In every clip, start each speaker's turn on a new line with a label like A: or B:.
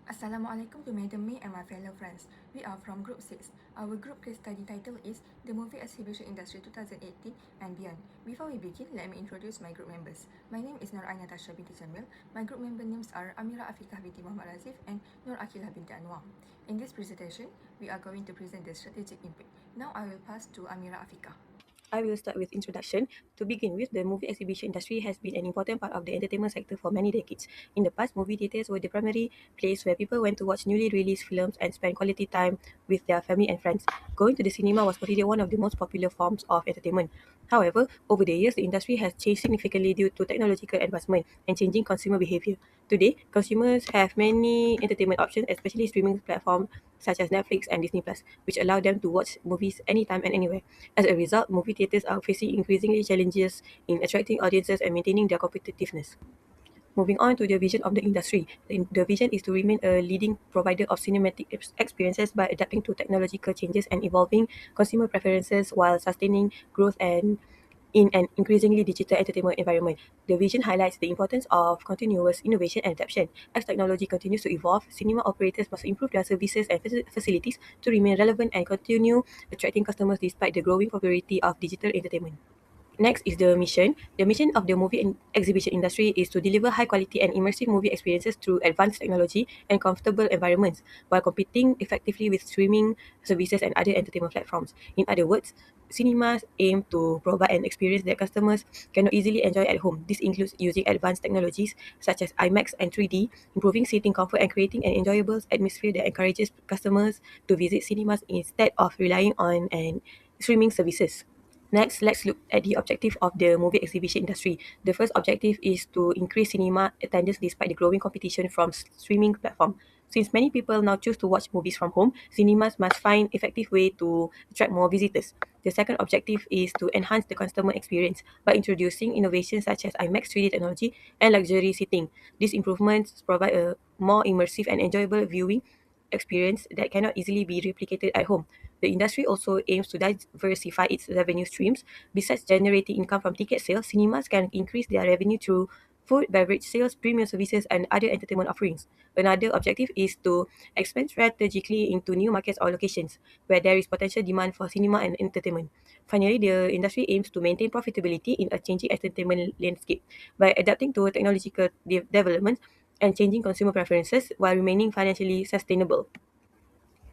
A: Assalamualaikum to Madam May and my fellow friends. We are from Group 6. Our group case study title is The Movie Exhibition Industry 2018 and Beyond. Before we begin, let me introduce my group members. My name is Nur Natasha binti Jamil. My group member names are Amira Afikah binti Muhammad Razif and Nur Akilah binti Anwar. In this presentation, we are going to present the strategic input. Now I will pass to Amira Afikah.
B: I will start with introduction. To begin with, the movie exhibition industry has been an important part of the entertainment sector for many decades. In the past, movie theaters were the primary place where people went to watch newly released films and spend quality time with their family and friends. Going to the cinema was considered one of the most popular forms of entertainment. However, over the years, the industry has changed significantly due to technological advancement and changing consumer behavior. Today, consumers have many entertainment options, especially streaming platforms such as Netflix and Disney Plus, which allow them to watch movies anytime and anywhere. As a result, movie theaters are facing increasingly challenges in attracting audiences and maintaining their competitiveness. Moving on to the vision of the industry. The vision is to remain a leading provider of cinematic experiences by adapting to technological changes and evolving consumer preferences while sustaining growth and in an increasingly digital entertainment environment. The vision highlights the importance of continuous innovation and adaptation. As technology continues to evolve, cinema operators must improve their services and facilities to remain relevant and continue attracting customers despite the growing popularity of digital entertainment. Next is the mission. The mission of the movie exhibition industry is to deliver high quality and immersive movie experiences through advanced technology and comfortable environments while competing effectively with streaming services and other entertainment platforms. In other words, cinemas aim to provide an experience that customers cannot easily enjoy at home. This includes using advanced technologies such as IMAX and 3D, improving seating comfort and creating an enjoyable atmosphere that encourages customers to visit cinemas instead of relying on streaming services. Next, let's look at the objective of the movie exhibition industry. The first objective is to increase cinema attendance despite the growing competition from streaming platform. Since many people now choose to watch movies from home, cinemas must find effective way to attract more visitors. The second objective is to enhance the customer experience by introducing innovations such as IMAX 3D technology and luxury seating. These improvements provide a more immersive and enjoyable viewing experience that cannot easily be replicated at home. The industry also aims to diversify its revenue streams. Besides generating income from ticket sales, cinemas can increase their revenue through food, beverage sales, premium services, and other entertainment offerings. Another objective is to expand strategically into new markets or locations where there is potential demand for cinema and entertainment. Finally, the industry aims to maintain profitability in a changing entertainment landscape by adapting to technological developments and changing consumer preferences while remaining financially sustainable.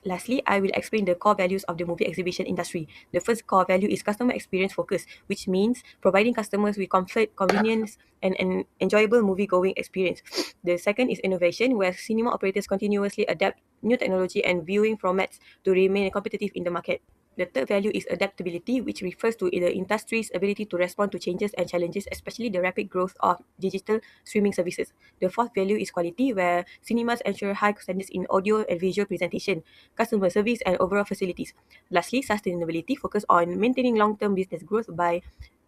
B: Lastly, I will explain the core values of the movie exhibition industry. The first core value is customer experience focus, which means providing customers with comfort, convenience, and an enjoyable movie-going experience. The second is innovation, where cinema operators continuously adapt new technology and viewing formats to remain competitive in the market. The third value is adaptability, which refers to the industry's ability to respond to changes and challenges, especially the rapid growth of digital streaming services. The fourth value is quality, where cinemas ensure high standards in audio and visual presentation, customer service, and overall facilities. Lastly, sustainability focus on maintaining long-term business growth by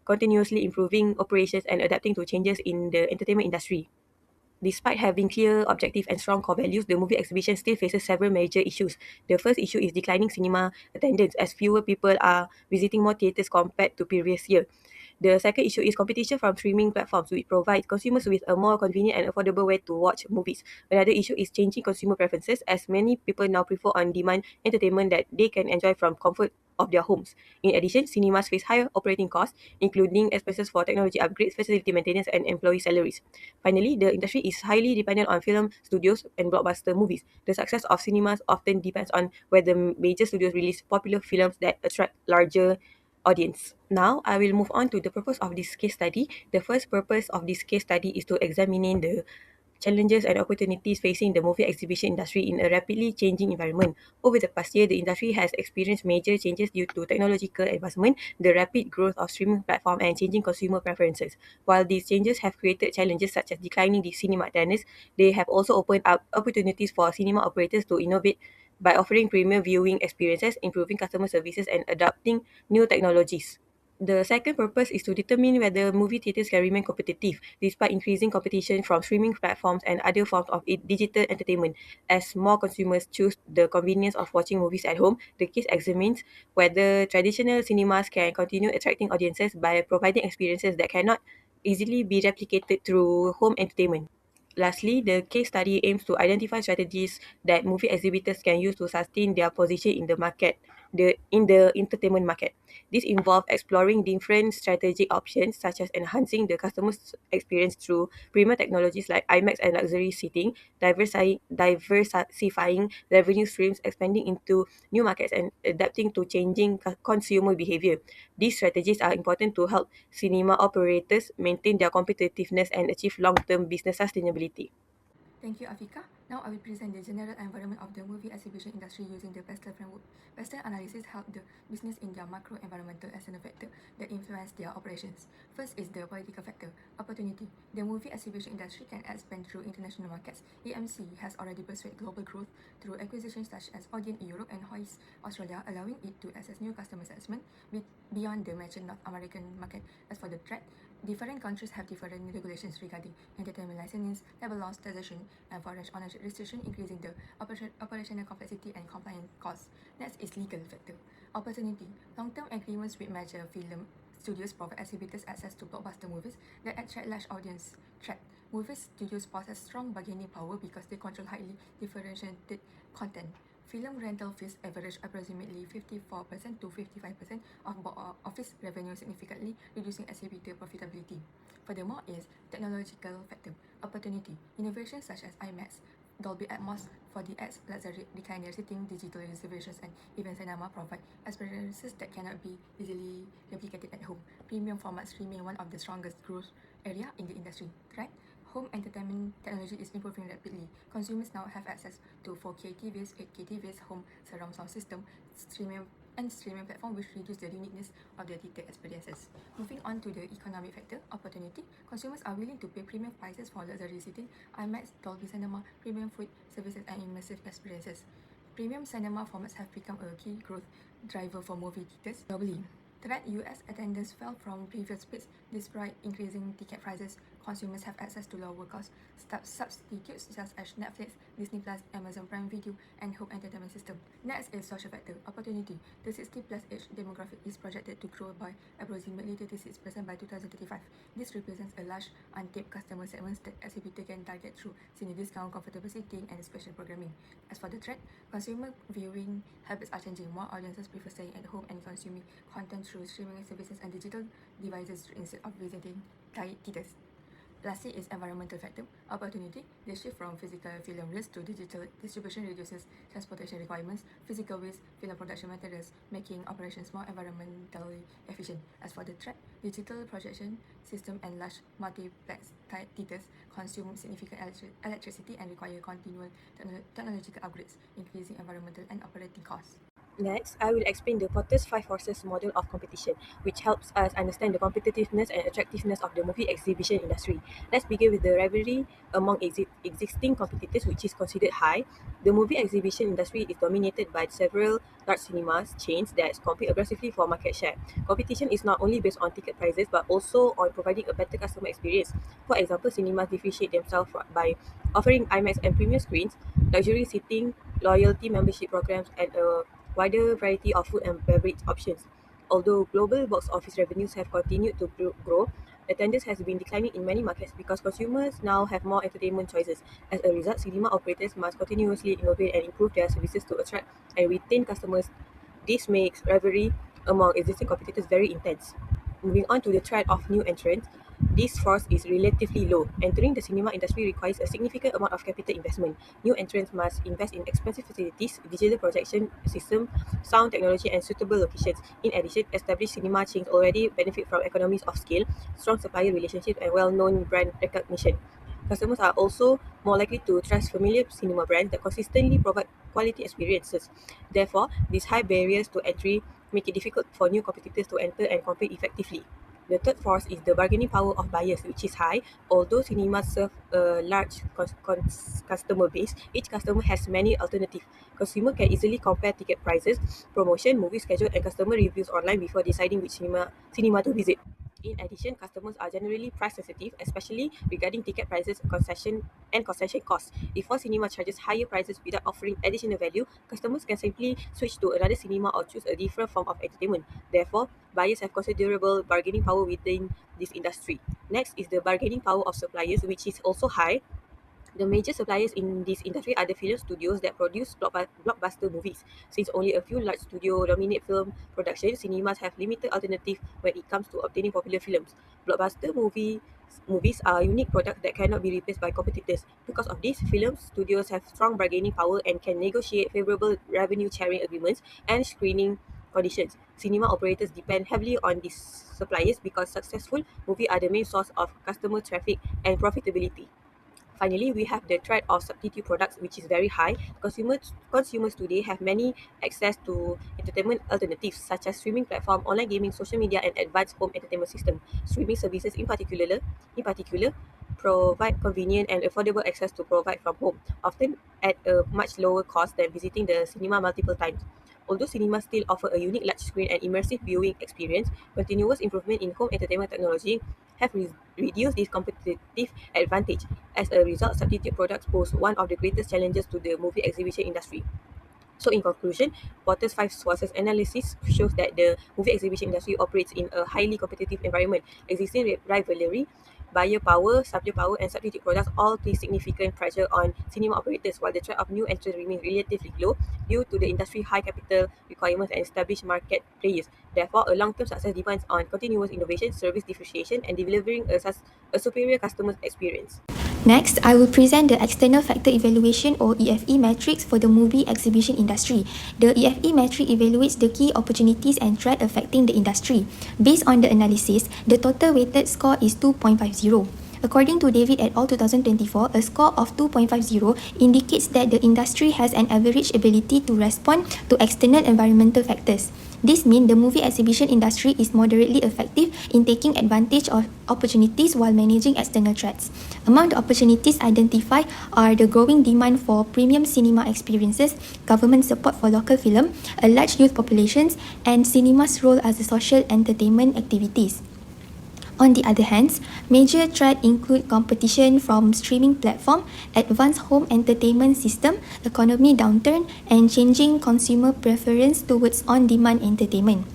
B: continuously improving operations and adapting to changes in the entertainment industry. Despite having clear objective and strong core values, the movie exhibition still faces several major issues. The first issue is declining cinema attendance as fewer people are visiting more theatres compared to previous year. The second issue is competition from streaming platforms, which provide consumers with a more convenient and affordable way to watch movies. Another issue is changing consumer preferences, as many people now prefer on-demand entertainment that they can enjoy from comfort of their homes. In addition, cinemas face higher operating costs, including expenses for technology upgrades, facility maintenance, and employee salaries. Finally, the industry is highly dependent on film studios and blockbuster movies. The success of cinemas often depends on whether major studios release popular films that attract larger audience. Now, I will move on to the purpose of this case study. The first purpose of this case study is to examine the challenges and opportunities facing the movie exhibition industry in a rapidly changing environment. Over the past year, the industry has experienced major changes due to technological advancement, the rapid growth of streaming platforms, and changing consumer preferences. While these changes have created challenges such as declining the cinema attendance, they have also opened up opportunities for cinema operators to innovate by offering premium viewing experiences, improving customer services, and adopting new technologies. The second purpose is to determine whether movie theaters can remain competitive despite increasing competition from streaming platforms and other forms of digital entertainment. As more consumers choose the convenience of watching movies at home, the case examines whether traditional cinemas can continue attracting audiences by providing experiences that cannot easily be replicated through home entertainment. Lastly, the case study aims to identify strategies that movie exhibitors can use to sustain their position in the entertainment market. This involves exploring different strategic options such as enhancing the customer's experience through premium technologies like IMAX and luxury seating, diversifying revenue streams, expanding into new markets, and adapting to changing consumer behavior. These strategies are important to help cinema operators maintain their competitiveness and achieve long-term business sustainability.
A: Thank you, Afika. Now I will present the general environment of the movie exhibition industry using the Pastel framework. Pastel analysis help the business in their macro environmental external factor that influence their operations. First is the political factor, opportunity. The movie exhibition industry can expand through international markets. AMC has already pursued global growth through acquisitions such as Odeon in Europe and Hoist Australia, allowing it to access new customer segments beyond the mature North American market. As for the threat, different countries have different regulations regarding entertainment licensing, labor laws, taxation, and foreign ownership restriction, increasing the operational complexity and compliance costs. Next is legal factor. Opportunity. Long-term agreements with major film studios provide exhibitors access to blockbuster movies that attract large audience. Threat. Movie studios possess strong bargaining power because they control highly differentiated content. Film rental fees average approximately 54% to 55% of box office revenue, significantly reducing exhibitor profitability. Furthermore is technological factor, opportunity. Innovations such as IMAX, Dolby Atmos 4DX, luxury recliner seating, digital reservations, and even cinema provide experiences that cannot be easily replicated at home. Premium formats remain one of the strongest growth area in the industry. Right? Home entertainment technology is improving rapidly. Consumers now have access to 4K TVs, 8K TVs, home surround sound system, streaming platform, which reduce the uniqueness of the theater experiences. Moving on to the economic factor, opportunity. Consumers are willing to pay premium prices for luxury seating, IMAX, Dolby Cinema, premium food services, and immersive experiences. Premium cinema formats have become a key growth driver for movie theaters globally. Threat: US attendance fell from previous peaks despite increasing ticket prices. Consumers have access to lower cost substitutes such as Netflix, Disney Plus, Amazon Prime Video, and home entertainment system. Next is social factor, opportunity. The 60 plus age demographic is projected to grow by approximately 36% by 2035. This represents a large untapped customer segment that exhibitor can target through senior discount, comfortable seating, and special programming. As for the threat, consumer viewing habits are changing. More audiences prefer staying at home and consuming content through streaming services and digital devices instead of visiting theaters. Lastly is environmental factor, opportunity. The shift from physical film reels to digital distribution reduces transportation requirements, physical waste, film production materials, making operations more environmentally efficient. As for the threat, digital projection system and large multiplex theaters consume significant electricity and require continual technological upgrades, increasing environmental and operating costs.
B: Next, I will explain the Potter's five forces model of competition, which helps us understand the competitiveness and attractiveness of the movie exhibition industry. Let's begin with the rivalry among existing competitors, which is considered high. The movie exhibition industry is dominated by several large cinemas chains that compete aggressively for market share. Competition is not only based on ticket prices, but also on providing a better customer experience. For example, cinemas differentiate themselves by offering IMAX and premium screens, luxury seating, loyalty membership programs, and a wider variety of food and beverage options. Although global box office revenues have continued to grow, attendance has been declining in many markets because consumers now have more entertainment choices. As a result, cinema operators must continuously innovate and improve their services to attract and retain customers. This makes rivalry among existing competitors very intense. Moving on to the threat of new entrants, this force is relatively low. Entering the cinema industry requires a significant amount of capital investment. New entrants must invest in expensive facilities, digital projection system, sound technology, and suitable locations. In addition, established cinema chains already benefit from economies of scale, strong supplier relationships, and well-known brand recognition. Customers are also more likely to trust familiar cinema brands that consistently provide quality experiences. Therefore, these high barriers to entry make it difficult for new competitors to enter and compete effectively. The third force is the bargaining power of buyers, which is high. Although cinemas serve a large customer base, each customer has many alternatives. Consumer can easily compare ticket prices, promotion, movie schedule, and customer reviews online before deciding which cinema to visit. In addition, customers are generally price sensitive, especially regarding ticket prices, concession costs. If one cinema charges higher prices without offering additional value, customers can simply switch to another cinema or choose a different form of entertainment. Therefore, buyers have considerable bargaining power within this industry. Next is the bargaining power of suppliers, which is also high. The major suppliers in this industry are the film studios that produce blockbuster movies. Since only a few large studios dominate film production, cinemas have limited alternative when it comes to obtaining popular films. Movies are unique products that cannot be replaced by competitors. Because of this, film studios have strong bargaining power and can negotiate favorable revenue sharing agreements and screening conditions. Cinema operators depend heavily on these suppliers because successful movies are the main source of customer traffic and profitability. Finally, we have the threat of substitute products, which is very high. Consumers today have many access to entertainment alternatives such as streaming platform, online gaming, social media, and advanced home entertainment system. Streaming services, in particular, provide convenient and affordable access to provide from home, often at a much lower cost than visiting the cinema multiple times. Although cinemas still offer a unique large screen and immersive viewing experience, continuous improvement in home entertainment technology have reduced this competitive advantage. As a result, substitute products pose one of the greatest challenges to the movie exhibition industry. So in conclusion, Porter's five sources analysis shows that the movie exhibition industry operates in a highly competitive environment. Existing rivalry, buyer power, supplier power, and substitute products all place significant pressure on cinema operators, while the threat of new entrants remains relatively low due to the industry high capital requirements and established market players. Therefore, a long-term success depends on continuous innovation, service differentiation, and delivering a superior customer experience.
A: Next, I will present the External Factor Evaluation or EFE matrix for the movie exhibition industry. The EFE matrix evaluates the key opportunities and threats affecting the industry. Based on the analysis, the total weighted score is 2.50. According to David et al. 2024, a score of 2.50 indicates that the industry has an average ability to respond to external environmental factors. This means the movie exhibition industry is moderately effective in taking advantage of opportunities while managing external threats. Among the opportunities identified are the growing demand for premium cinema experiences, government support for local film, a large youth population, and cinema's role as a social entertainment activities. On the other hand, major threats include competition from streaming platform, advanced home entertainment system, economy downturn, and changing consumer preference towards on-demand entertainment.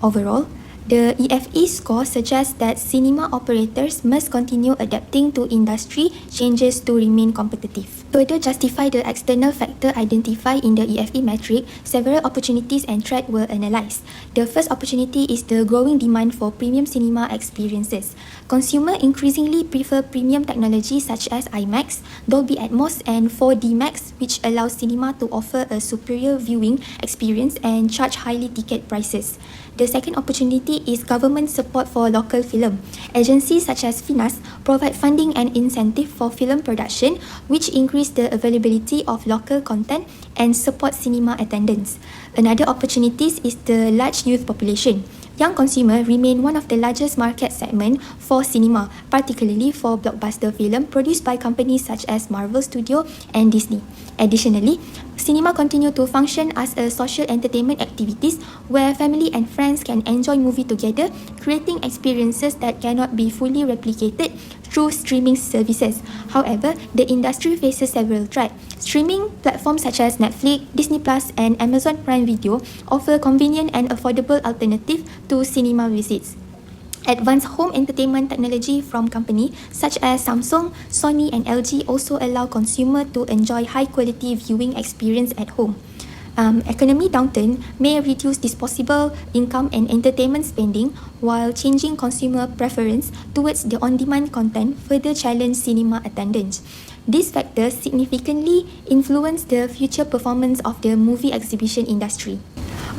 A: Overall, the EFE score suggests that cinema operators must continue adapting to industry changes to remain competitive. To further justify the external factor identified in the EFE metric, several opportunities and threats were analysed. The first opportunity is the growing demand for premium cinema experiences. Consumers increasingly prefer premium technology such as IMAX, Dolby Atmos, and 4D Max, which allows cinema to offer a superior viewing experience and charge highly ticket prices. The second opportunity is government support for local film. Agencies such as FINAS provide funding and incentive for film production, which increase the availability of local content and support cinema attendance. Another opportunity is the large youth population. Young consumers remain one of the largest market segments for cinema, particularly for blockbuster film produced by companies such as Marvel Studios and Disney. Additionally, cinema continue to function as a social entertainment activities where family and friends can enjoy movie together, creating experiences that cannot be fully replicated through streaming services. However, the industry faces several threats. Streaming platforms such as Netflix, Disney Plus, and Amazon Prime Video offer convenient and affordable alternative to cinema visits. Advanced home entertainment technology from companies such as Samsung, Sony, and LG also allow consumers to enjoy high-quality viewing experience at home. Economy downturn may reduce disposable income and entertainment spending, while changing consumer preference towards the on-demand content further challenge cinema attendance. These factors significantly influence the future performance of the movie exhibition industry.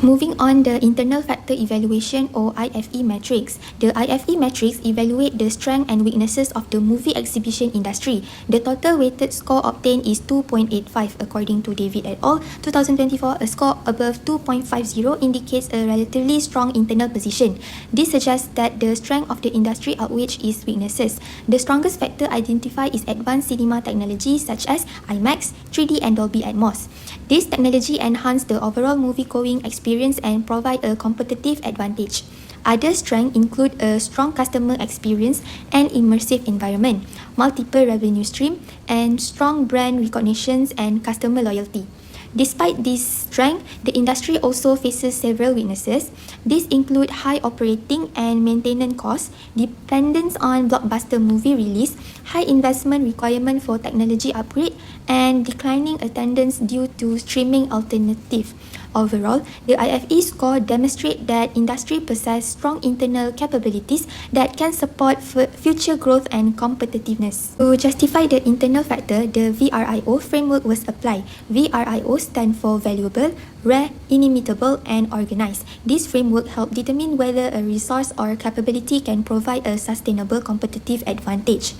A: Moving on, the internal factor evaluation or IFE matrix. The IFE matrix evaluate the strengths and weaknesses of the movie exhibition industry. The total weighted score obtained is 2.85 according to David et al. 2024. A score above 2.50 indicates a relatively strong internal position. This suggests that the strength of the industry outweighs its weaknesses. The strongest factor identified is advanced cinema technology such as IMAX, 3D, and Dolby Atmos. This technology enhance the overall movie-going experience and provide a competitive advantage.
C: Other strengths include a strong customer experience and immersive environment, multiple revenue stream, and strong brand recognitions and customer loyalty. Despite this strength, the industry also faces several weaknesses. These include high operating and maintenance costs, dependence on blockbuster movie release, high investment requirement for technology upgrade, and declining attendance due to streaming alternative. Overall, the IFE score demonstrates that industry possess strong internal capabilities that can support future growth and competitiveness. To justify the internal factor, the VRIO framework was applied. VRIO stands for valuable, rare, inimitable, and organized. This framework helps determine whether a resource or capability can provide a sustainable competitive advantage.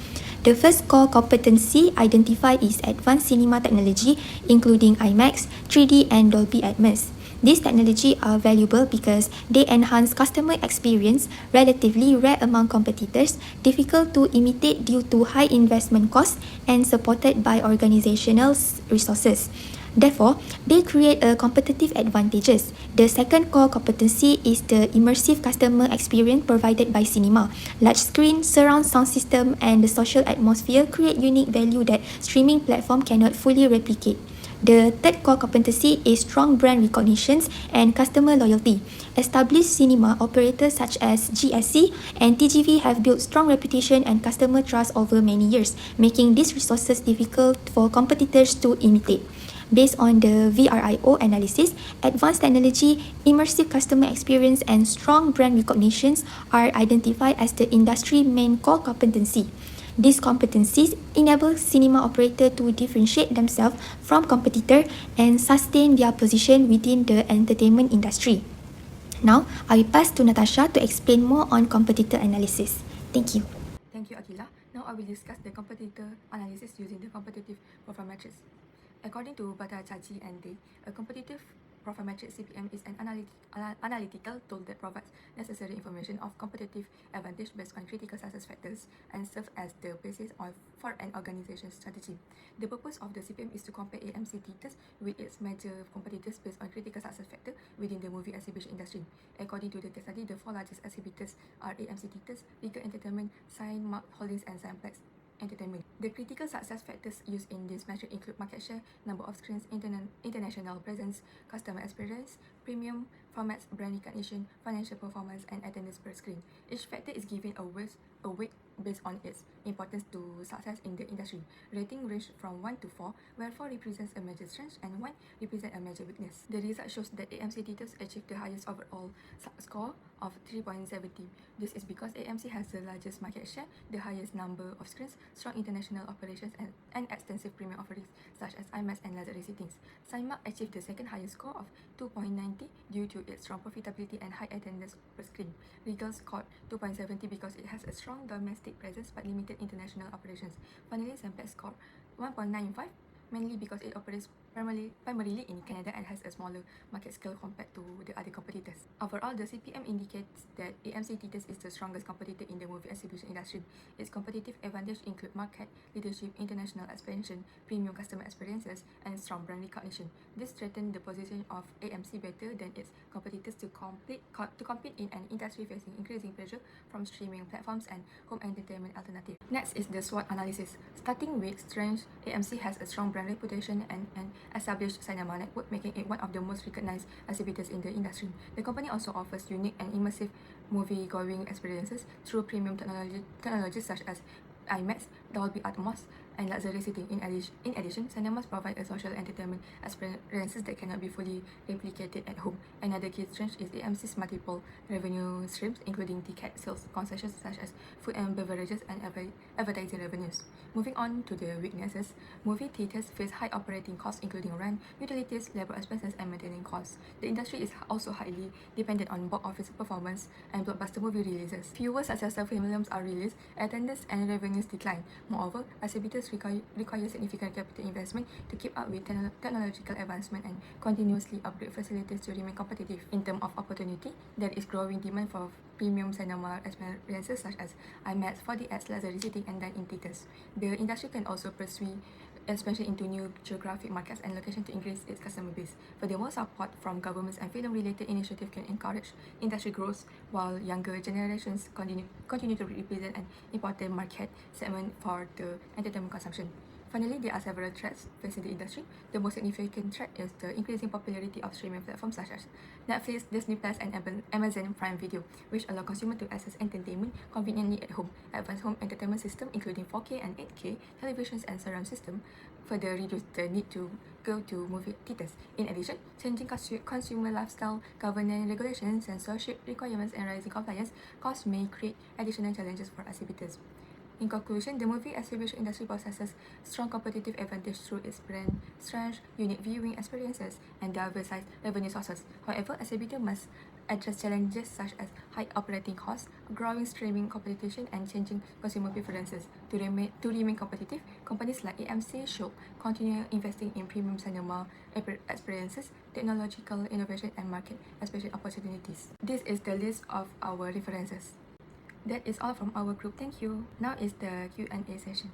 C: The first core competency identified is advanced cinema technology, including IMAX, 3D, and Dolby Atmos. These technologies are valuable because they enhance customer experience, relatively rare among competitors, difficult to imitate due to high investment costs, and supported by organizational resources. Therefore, they create a competitive advantages. The second core competency is the immersive customer experience provided by cinema. Large screen, surround sound system, and the social atmosphere create unique value that streaming platform cannot fully replicate. The third core competency is strong brand recognitions and customer loyalty. Established cinema operators such as GSC and TGV have built strong reputation and customer trust over many years, making these resources difficult for competitors to imitate. Based on the VRIO analysis, advanced technology, immersive customer experience, and strong brand recognitions are identified as the industry main core competency. These competencies enable cinema operators to differentiate themselves from competitors and sustain their position within the entertainment industry. Now, I will pass to Natasha to explain more on competitor analysis. Thank you.
A: Thank you, Akila. Now I will discuss the competitor analysis using the competitive profile matrix. According to Bhattacharjee and Day, a competitive profile matrix CPM is an analytical tool that provides necessary information of competitive advantage based on critical success factors and serves as the basis for an organization's strategy. The purpose of the CPM is to compare AMC theaters with its major competitors based on critical success factor within the movie exhibition industry. According to the case study, the four largest exhibitors are AMC Theatres, Regal Entertainment, Cinemark Holdings, and Cineplex Entertainment. The critical success factors used in this metric include market share, number of screens, international presence, customer experience, premium formats, brand recognition, financial performance, and attendance per screen. Each factor is given a weight based on its importance to success in the industry. Rating range from 1 to 4, where 4 represents a major strength and 1 represents a major weakness. The result shows that AMC Theatres achieved the highest overall score of 3.70. This is because AMC has the largest market share, the highest number of screens, strong international operations, and extensive premium offerings such as IMAX and luxury seatings. Cinemark achieved the second highest score of 2.90 due to its strong profitability and high attendance per screen. Regal scored 2.70 because it has a strong domestic presence but limited international operations. Finally, Cineplex scored 1.95, mainly because it operates primarily in Canada and has a smaller market scale compared to the other competitors. Overall, the CPM indicates that AMC Theatres is the strongest competitor in the movie exhibition industry. Its competitive advantage include market leadership, international expansion, premium customer experiences, and strong brand recognition. This strengthens the position of AMC better than its competitors to compete in an industry facing increasing pressure from streaming platforms and home entertainment alternatives. Next is the SWOT analysis. Starting with strength, AMC has a strong brand reputation and an established cinema network, making it one of the most recognized exhibitors in the industry. The company also offers unique and immersive movie-going experiences through premium technologies such as IMAX, Dolby Atmos, and luxury seating. In addition, cinemas provide a social entertainment experiences that cannot be fully replicated at home. Another key strength is AMC's multiple revenue streams, including ticket sales, concessions such as food and beverages, and advertising revenues. Moving on to the weaknesses, movie theaters face high operating costs, including rent, utilities, labor expenses, and maintenance costs. The industry is also highly dependent on box office performance and blockbuster movie releases. Fewer successful films are released, attendance and revenues decline. Moreover, exhibitors require significant capital investment to keep up with technological advancement and continuously upgrade facilities to remain competitive. In terms of opportunity, there is growing demand for premium cinema experiences such as IMAX, 4DX, luxury seating, and dine-in theaters. The industry can also pursue expansion into new geographic markets and locations to increase its customer base. Furthermore, support from governments and film-related initiatives can encourage industry growth, while younger generations continue to represent an important market segment for the entertainment consumption. Finally, there are several threats facing the industry. The most significant threat is the increasing popularity of streaming platforms such as Netflix, Disney Plus, and Amazon Prime Video, which allow consumers to access entertainment conveniently at home. Advanced home entertainment system, including 4K and 8K televisions and surround system, further reduce the need to go to movie theaters. In addition, changing consumer lifestyle, governance regulations, censorship requirements, and rising compliance costs may create additional challenges for exhibitors. In conclusion, the movie exhibition industry possesses strong competitive advantage through its brand strength, unique viewing experiences, and diversified revenue sources. However, exhibitors must address challenges such as high operating costs, growing streaming competition, and changing consumer preferences. To remain competitive, companies like AMC should continue investing in premium cinema experiences, technological innovation, and market expansion opportunities. This is the list of our references. That is all from our group. Thank you. Now is the Q&A session.